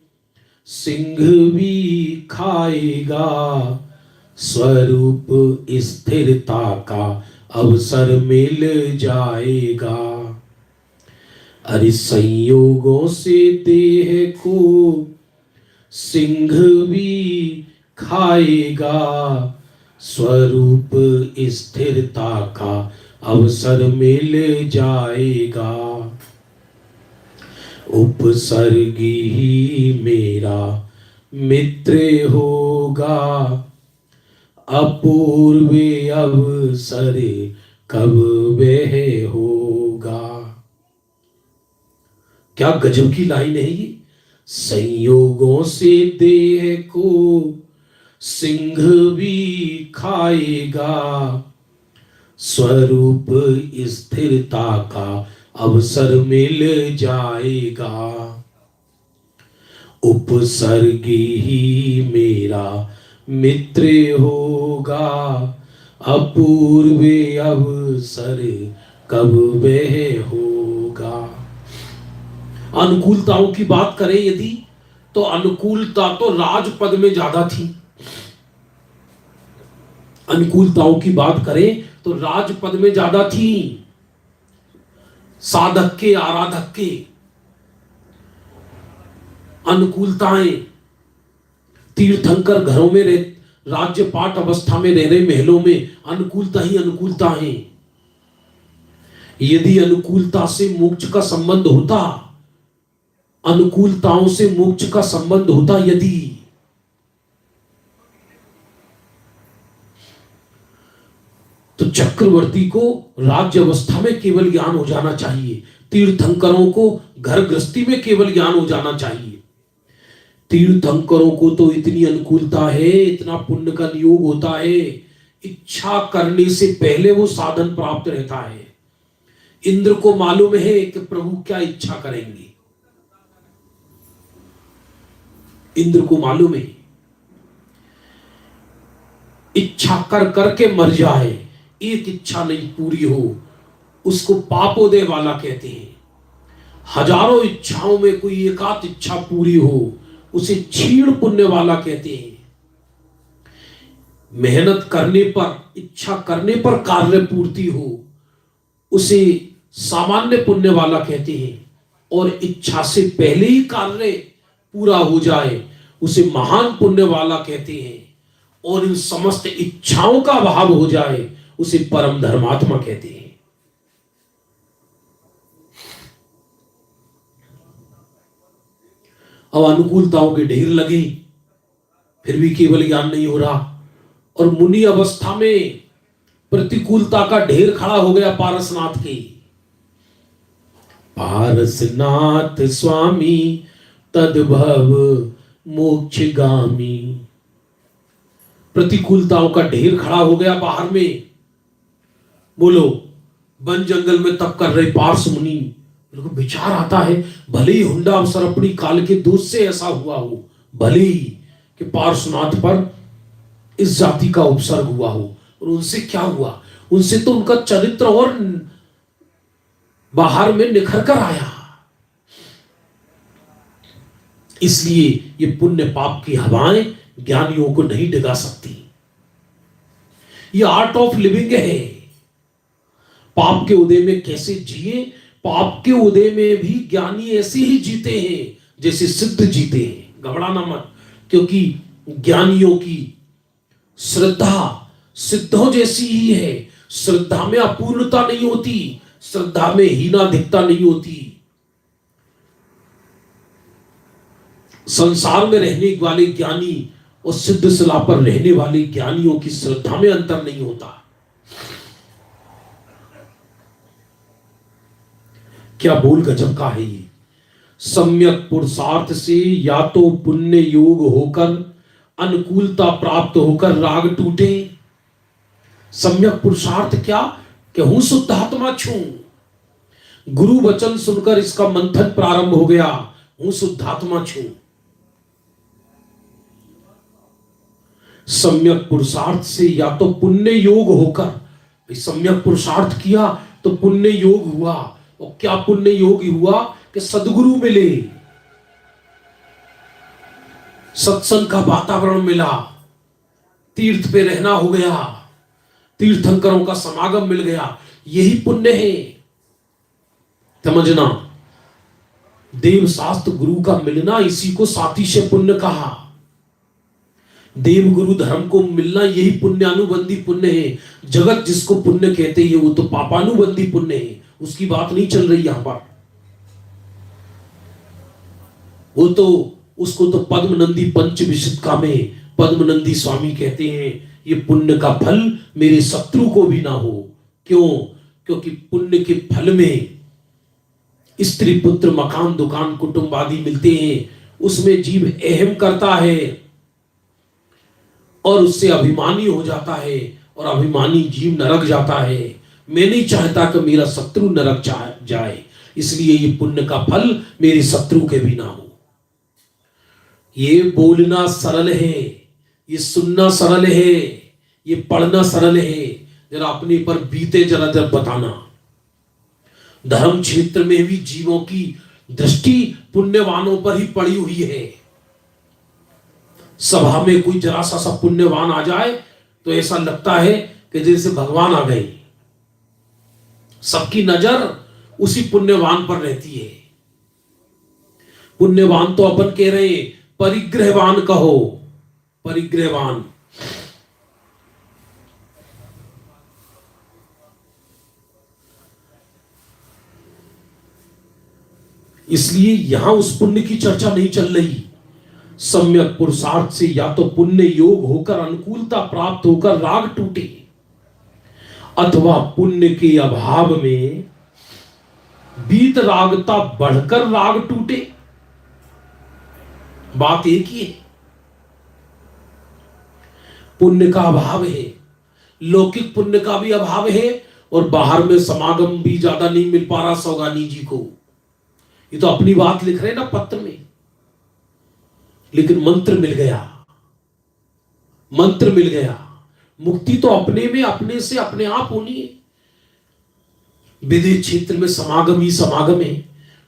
सिंह भी खाएगा, स्वरूप स्थिरता का अवसर मिल जाएगा। अरे संयोगों से देह को सिंह भी खाएगा, स्वरूप स्थिरता का अवसर मिल जाएगा। उपसर्गी ही मेरा मित्र होगा, अपूर्व अवसर कब वह होगा। क्या गजब की लाइन है ये। संयोगों से देह को सिंह भी खाएगा, स्वरूप स्थिरता का अवसर मिल जाएगा। उपसर्गी ही मेरा मित्र होगा, अपूर्व अवसर कब वह होगा। अनुकूलताओं की बात करें यदि, तो अनुकूलता तो राजपद में ज्यादा थी। अनुकूलताओं की बात करें तो राजपद में ज्यादा थी। साधक के, आराधक के अनुकूलताएं, तीर्थंकर घरों में रह, राज्य पाठ अवस्था में रह रहे महलों में अनुकूलता ही अनुकूलता है। यदि अनुकूलता से मोक्ष का संबंध होता, अनुकूलताओं से मोक्ष का संबंध होता यदि, तो चक्रवर्ती को राज्य अवस्था में केवल ज्ञान हो जाना चाहिए, तीर्थंकरों को घर गृहस्थी में केवल ज्ञान हो जाना चाहिए। तीर्थंकरों को तो इतनी अनुकूलता है, इतना पुण्य का नियोग होता है, इच्छा करने से पहले वो साधन प्राप्त रहता है। इंद्र को मालूम है कि प्रभु क्या इच्छा करेंगे, इंद्र को मालूम है इच्छा कर करके मर जाए, एक इच्छा नहीं पूरी हो उसको पापोदय वाला कहते हैं। हजारों इच्छाओं में कोई एकाध इच्छा पूरी हो उसे क्षीण पुण्य वाला कहते हैं। मेहनत करने पर, इच्छा करने पर कार्य पूर्ति हो उसे सामान्य पुण्य वाला कहते हैं, और इच्छा से पहले ही कार्य पूरा हो जाए उसे महान पुण्य वाला कहते हैं, और इन समस्त इच्छाओं का अभाव हो जाए उसे परम धर्मात्मा कहते हैं। अब अनुकूलताओं के ढेर लगे, फिर भी केवल ज्ञान नहीं हो रहा, और मुनि अवस्था में प्रतिकूलता का ढेर खड़ा हो गया पारसनाथ के। पारसनाथ स्वामी तद्भव मोक्षगामी। प्रतिकूलताओं का ढेर खड़ा हो गया बाहर में। बोलो, वन जंगल में तप कर रहे पार्स मुनि, उनको विचार आता है भले ही हुंडा अवसर अपनी काल के दोष से ऐसा हुआ हो, भले ही कि पार्श्वनाथ पर इस जाति का उपसर्ग हुआ हो, और उनसे क्या हुआ, उनसे तो उनका चरित्र और बाहर में निखर कर आया। इसलिए ये पुण्य पाप की हवाएं ज्ञानियों को नहीं डिगा सकती। ये आर्ट ऑफ लिविंग है। पाप के उदय में कैसे जिए, पाप के उदय में भी ज्ञानी ऐसे ही जीते हैं जैसे सिद्ध जीते हैं। घबराना मत, क्योंकि ज्ञानियों की श्रद्धा सिद्धों जैसी ही है। श्रद्धा में अपूर्णता नहीं होती, श्रद्धा में हीनाधिकता नहीं होती। संसार में रहने वाले ज्ञानी और सिद्ध शिला पर रहने वाले ज्ञानियों की श्रद्धा में अंतर नहीं होता। क्या बोल गजब का है ये। सम्यक पुरुषार्थ से या तो पुण्य योग होकर अनुकूलता प्राप्त होकर राग टूटे। सम्यक पुरुषार्थ क्या कि हूं शुद्धात्मा छू। गुरु वचन सुनकर इसका मंथन प्रारंभ हो गया, हूं शुद्धात्मा छू। सम्यक पुरुषार्थ से या तो पुण्य योग होकर, सम्यक पुरुषार्थ किया तो पुण्य योग हुआ। और क्या पुण्य योग हुआ कि सदगुरु मिले, सत्संग का वातावरण मिला, तीर्थ पे रहना हो गया, तीर्थंकरों का समागम मिल गया, यही पुण्य है। समझना, देव शास्त्र गुरु का मिलना इसी को सातिशय पुण्य कहा। देव गुरु धर्म को मिलना यही पुण्यानुबंधी पुण्य है। जगत जिसको पुण्य कहते हैं वो तो पापानुबंधी पुण्य है, उसकी बात नहीं चल रही यहां पर। वो तो उसको तो पद्मनंदी पंच विशुद्धिका में पद्मनंदी स्वामी कहते हैं ये पुण्य का फल मेरे शत्रु को भी ना हो। क्यों? क्योंकि पुण्य के फल में स्त्री पुत्र मकान दुकान कुटुंब आदि मिलते हैं, उसमें जीव अहम करता है और उससे अभिमानी हो जाता है, और अभिमानी जीव नरक जाता है। मैं नहीं चाहता कि मेरा शत्रु नरक जाए, इसलिए ये पुण्य का फल मेरे शत्रु के भी ना हो। ये बोलना सरल है, ये सुनना सरल है, ये पढ़ना सरल है। जरा अपने पर बीते जरा बताना। धर्म क्षेत्र में भी जीवों की दृष्टि पुण्यवानों पर ही पड़ी हुई है। सभा में कोई जरा सा पुण्यवान आ जाए तो ऐसा लगता है कि जैसे भगवान आ गए। सबकी नजर उसी पुण्यवान पर रहती है। पुण्यवान तो अपन कह रहे हैं, परिग्रहवान कहो, परिग्रहवान। इसलिए यहां उस पुण्य की चर्चा नहीं चल रही। सम्यक पुरुषार्थ से या तो पुण्य योग होकर अनुकूलता प्राप्त होकर राग टूटे, अथवा पुण्य के अभाव में बीत रागता बढ़कर राग टूटे। बात एक ही है। पुण्य का अभाव है, लौकिक पुण्य का भी अभाव है, और बाहर में समागम भी ज्यादा नहीं मिल पा रहा सौगानी जी को। ये तो अपनी बात लिख रहे हैं ना पत्र में, लेकिन मंत्र मिल गया, मंत्र मिल गया। मुक्ति तो अपने में अपने से अपने आप होनी है। विदेश क्षेत्र में समागम ही समागम है।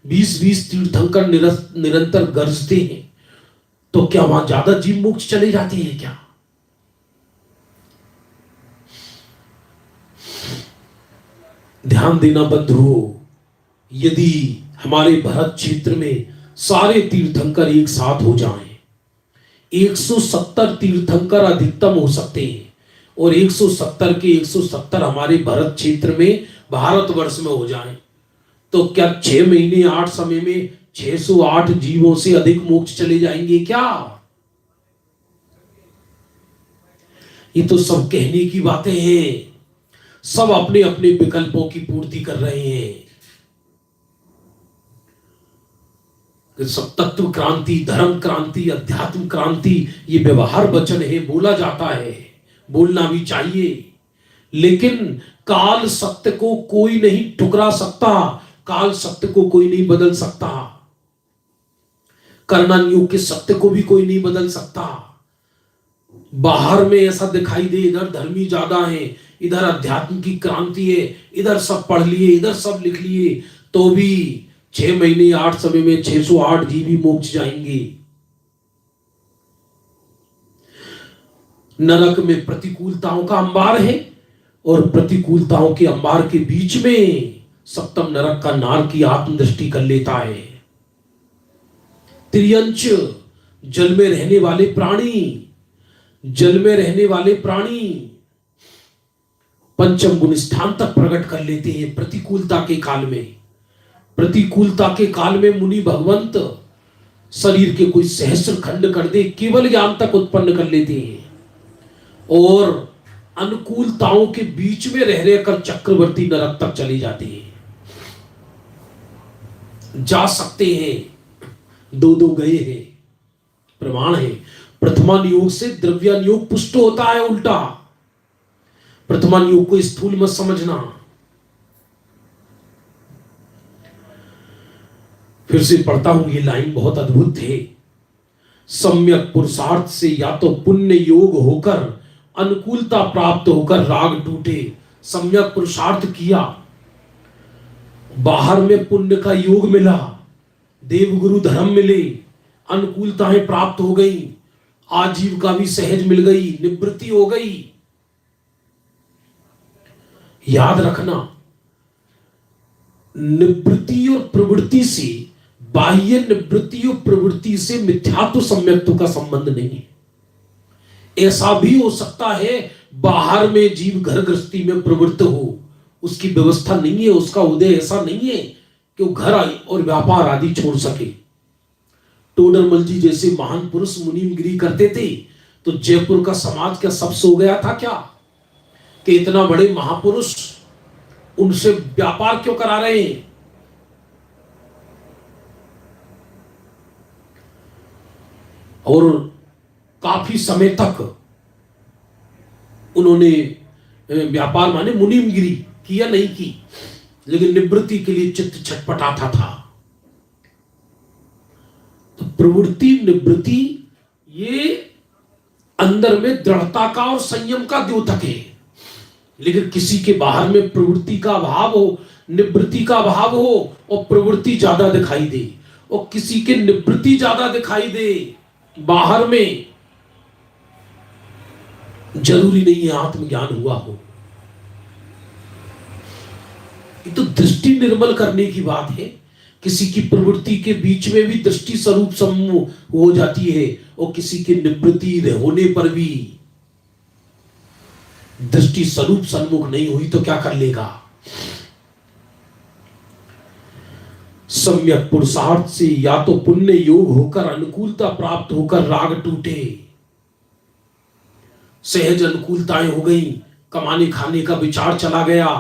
20-20 तीर्थंकर निरंतर गरजते हैं, तो क्या वहां ज्यादा जीव मोक्ष चले जाती है क्या? ध्यान देना बंधुओं, यदि हमारे भारत क्षेत्र में सारे तीर्थंकर एक साथ हो जाएं, 170 तीर्थंकर अधिकतम हो सकते हैं, और 170 के 170 हमारे भारत क्षेत्र में भारतवर्ष में हो जाएं, तो क्या 6 महीने 8 समय में 608 जीवों से अधिक मोक्ष चले जाएंगे क्या? ये तो सब कहने की बातें हैं। सब अपने अपने विकल्पों की पूर्ति कर रहे हैं। सब तत्व क्रांति, धर्म क्रांति, अध्यात्म क्रांति, ये व्यवहार वचन है, बोला जाता है, बोलना भी चाहिए। लेकिन काल सत्य को कोई नहीं ठुकरा सकता, काल सत्य को कोई नहीं बदल सकता, कर्णन युग के सत्य को भी कोई नहीं बदल सकता। बाहर में ऐसा दिखाई दे, इधर धर्मी ज्यादा है, इधर अध्यात्म की क्रांति है, इधर सब पढ़ लिए, इधर सब लिख लिए, तो भी 6 महीने 8 समय में 608 जीवी मोक्ष जाएंगे। नरक में प्रतिकूलताओं का अंबार है, और प्रतिकूलताओं के अंबार के बीच में सप्तम नरक का नार की आत्मदृष्टि कर लेता है। त्रियंच, जल में रहने वाले प्राणी, जल में रहने वाले प्राणी, पंचम गुण स्थान तक प्रकट कर लेते हैं। प्रतिकूलता के काल में, प्रतिकूलता के काल में मुनि भगवंत शरीर के कोई सहस्र खंड कर दे, केवल ज्ञान तक उत्पन्न कर लेते हैं और अनुकूलताओं के बीच में रह रहकर चक्रवर्ती नरक तक चले जाते हैं, जा सकते हैं। दो दो गए हैं, प्रमाण है। प्रथमा नियोग से द्रव्या नियोग पुष्ट होता है उल्टा। प्रथमा नियोग को स्थूल मत समझना। फिर से पढ़ता हूं, ये लाइन बहुत अद्भुत है। सम्यक पुरुषार्थ से या तो पुण्य योग होकर अनुकूलता प्राप्त होकर राग टूटे। सम्यक पुरुषार्थ किया, बाहर में पुण्य का योग मिला, देवगुरु धर्म मिले, अनुकूलताएं प्राप्त हो गई, आजीविका भी सहज मिल गई, निवृत्ति हो गई। याद रखना, निवृत्ति और प्रवृत्ति से, बाह्य निवृत्ति और प्रवृत्ति से मिथ्यात्व सम्यक्त्व का संबंध नहीं है। ऐसा भी हो सकता है बाहर में जीव घर गृहस्थी में प्रवृत्त हो, उसकी व्यवस्था नहीं है, उसका उदय ऐसा नहीं है कि वो घर और व्यापार आदि छोड़ सके। टोडरमल जी जैसे महान पुरुष मुनीमगिरी करते थे, तो जयपुर का समाज क्या सब सो गया था क्या कि इतना बड़े महापुरुष उनसे व्यापार क्यों करा रहे हैं? और काफी समय तक उन्होंने व्यापार माने मुनीमगिरी किया नहीं की, लेकिन निवृत्ति के लिए चित्त छटपटाता था। तो प्रवृत्ति निवृत्ति ये अंदर में दृढ़ता का और संयम का द्योतक है। लेकिन किसी के बाहर में प्रवृत्ति का अभाव हो, निवृत्ति का अभाव हो और प्रवृत्ति ज्यादा दिखाई दे, और किसी के निवृत्ति ज्यादा दिखाई दे बाहर में, जरूरी नहीं है आत्मज्ञान हुआ हो। ये तो दृष्टि निर्मल करने की बात है। किसी की प्रवृत्ति के बीच में भी दृष्टि स्वरूप सम्मोह हो जाती है, और किसी की निवृत्ति होने पर भी दृष्टि स्वरूप सन्मुख नहीं हुई तो क्या कर लेगा? सम्यक पुरुषार्थ से या तो पुण्य योग होकर अनुकूलता प्राप्त होकर राग टूटे, सहज अनुकूलताएं हो गई, कमाने खाने का विचार चला गया,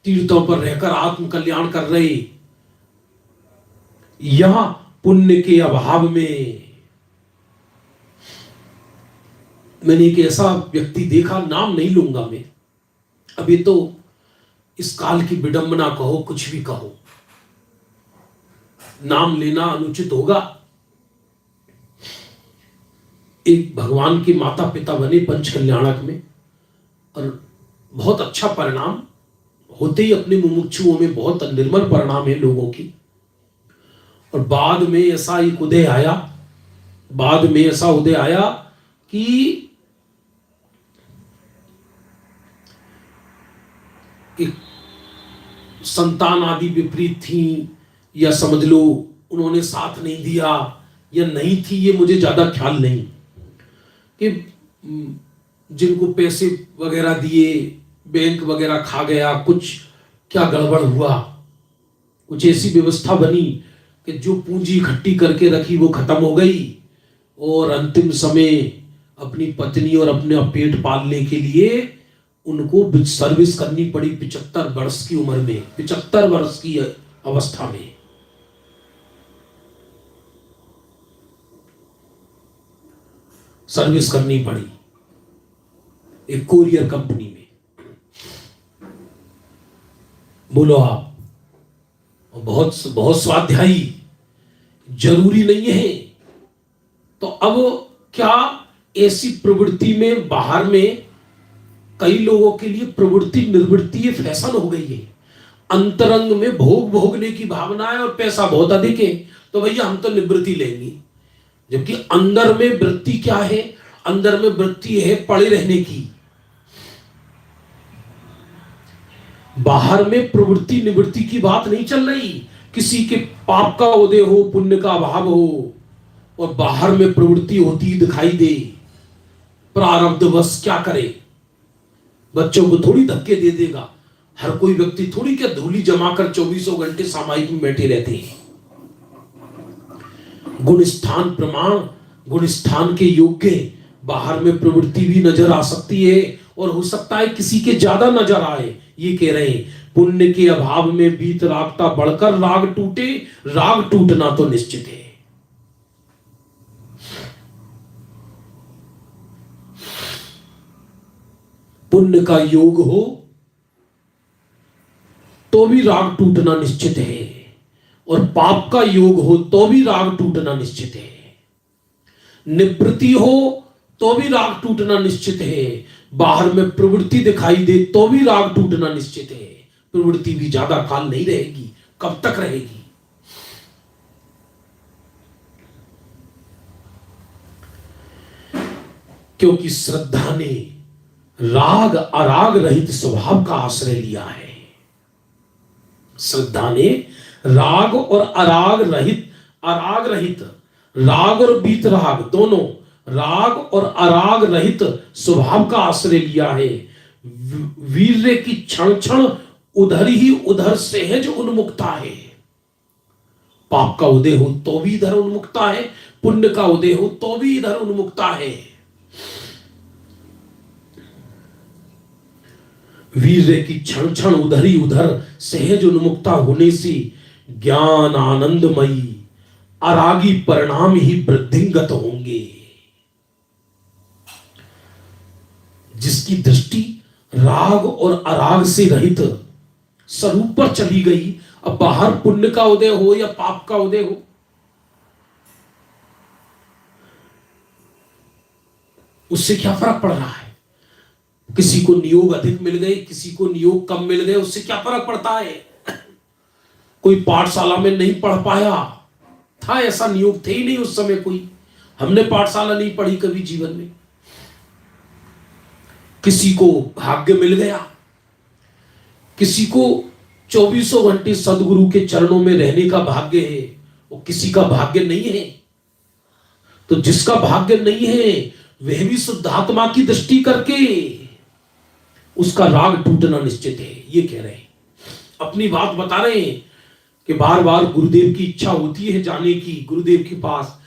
तीर्थों पर रहकर आत्म कल्याण कर रहे, या पुण्य के अभाव में। मैंने एक ऐसा व्यक्ति देखा, नाम नहीं लूंगा मैं, अभी तो इस काल की विडंबना कहो कुछ भी कहो, नाम लेना अनुचित होगा। एक भगवान के माता पिता बने पंच कल्याणक में, और बहुत अच्छा परिणाम होते ही अपने मुमुक्षुओं में बहुत निर्मल परिणाम है लोगों की। और बाद में ऐसा एक उदय आया, बाद में ऐसा उदय आया कि एक संतान आदि विपरीत थी, या समझ लो उन्होंने साथ नहीं दिया, या नहीं थी, ये मुझे ज्यादा ख्याल नहीं, कि जिनको पैसे वगैरह दिए, बैंक वगैरह खा गया, कुछ क्या गड़बड़ हुआ, कुछ ऐसी व्यवस्था बनी कि जो पूंजी इकट्ठी करके रखी वो खत्म हो गई, और अंतिम समय अपनी पत्नी और अपने पेट पालने के लिए उनको सर्विस करनी पड़ी 75 वर्ष की उम्र में, 75 वर्ष की अवस्था में। सर्विस करनी पड़ी एक कोरियर कंपनी में। बोलो आप, बहुत बहुत स्वाध्यायी, जरूरी नहीं है। तो अब क्या ऐसी प्रवृत्ति में बाहर में कई लोगों के लिए प्रवृत्ति निवृत्ति ये फैशन हो गई है। अंतरंग में भोग भोगने की भावना है और पैसा बहुत अधिक है, तो भैया हम तो निवृत्ति लेंगे। जबकि अंदर में वृत्ति क्या है? अंदर में वृत्ति है पड़े रहने की। बाहर में प्रवृत्ति निवृत्ति की बात नहीं चल रही। किसी के पाप का उदय हो, पुण्य का अभाव हो, और बाहर में प्रवृत्ति होती दिखाई दे, प्रारब्धवश क्या करे? बच्चों को थोड़ी धक्के दे देगा। हर कोई व्यक्ति थोड़ी क्या धूली जमा कर 24 घंटे सामायिक में बैठे रहते हैं। गुण स्थान प्रमाण, गुण स्थान के योग्य बाहर में प्रवृत्ति भी नजर आ सकती है और हो सकता है किसी के ज्यादा नजर आए। ये कह रहे हैं पुण्य के अभाव में बीत रागता बढ़कर राग टूटे, राग टूटना तो निश्चित है। पुण्य का योग हो तो भी राग टूटना निश्चित है, और पाप का योग हो तो भी राग टूटना निश्चित है। निवृत्ति हो तो भी राग टूटना निश्चित है। बाहर में प्रवृत्ति दिखाई दे तो भी राग टूटना निश्चित है। प्रवृत्ति भी ज्यादा काल नहीं रहेगी, कब तक रहेगी? क्योंकि श्रद्धा ने राग अराग रहित स्वभाव का आश्रय लिया है। श्रद्धा ने राग और अराग रहित, अराग रहित, राग और बीत राग दोनों, राग और अराग रहित स्वभाव का आश्रय लिया है। वीर्य की क्षण क्षण उधर ही उधर सहज उन्मुक्ता है। पाप का उदय हो तो भी इधर उन्मुक्ता है, पुण्य का उदय हो तो भी इधर उन्मुक्ता है। वीर्य की क्षण क्षण उधर ही उधर सहज उन्मुक्ता होने से ज्ञान आनंदमयी अरागी परिणाम ही वृद्धिंगत होंगे। जिसकी दृष्टि राग और अराग से रहित स्वरूप पर चली गई, अब बाहर पुण्य का उदय हो या पाप का उदय हो, उससे क्या फर्क पड़ रहा है? किसी को नियोग अधिक मिल गए, किसी को नियोग कम मिल गए, उससे क्या फर्क पड़ता है? कोई पाठशाला में नहीं पढ़ पाया था, ऐसा नियोग थे ही नहीं उस समय कोई। हमने पाठशाला नहीं पढ़ी कभी जीवन में। किसी को भाग्य मिल गया, किसी को 24 घंटे सदगुरु के चरणों में रहने का भाग्य है, वो किसी का भाग्य नहीं है। तो जिसका भाग्य नहीं है वह भी शुद्धात्मा की दृष्टि करके उसका राग टूटना निश्चित है। ये कह रहे हैं, अपनी बात बता रहे हैं कि बार बार गुरुदेव की इच्छा होती है जाने की, गुरुदेव के पास।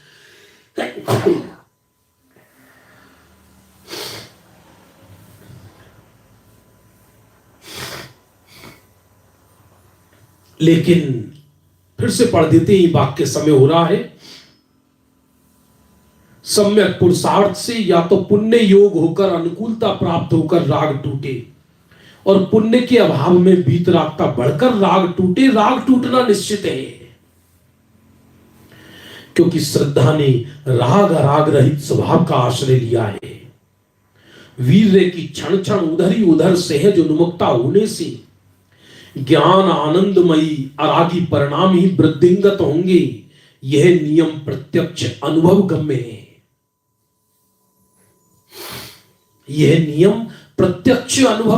लेकिन फिर से पढ़ देते हैं, वाक्य समय हो रहा है। सम्यक पुरुषार्थ से या तो पुण्य योग होकर अनुकूलता प्राप्त होकर राग टूटे, और पुण्य के अभाव में बीत रागता बढ़कर राग टूटे, राग टूटना निश्चित है। क्योंकि श्रद्धा ने राग अराग रहित स्वभाव का आश्रय लिया है। वीर्य की क्षण क्षण उधर ही उधर सहज उन्मुक्ता होने से ज्ञान आनंदमयी अरागी परिणाम ही वृद्धिंगत होंगे। यह नियम प्रत्यक्ष अनुभव गम्य है। यह नियम प्रत्यक्ष अनुभव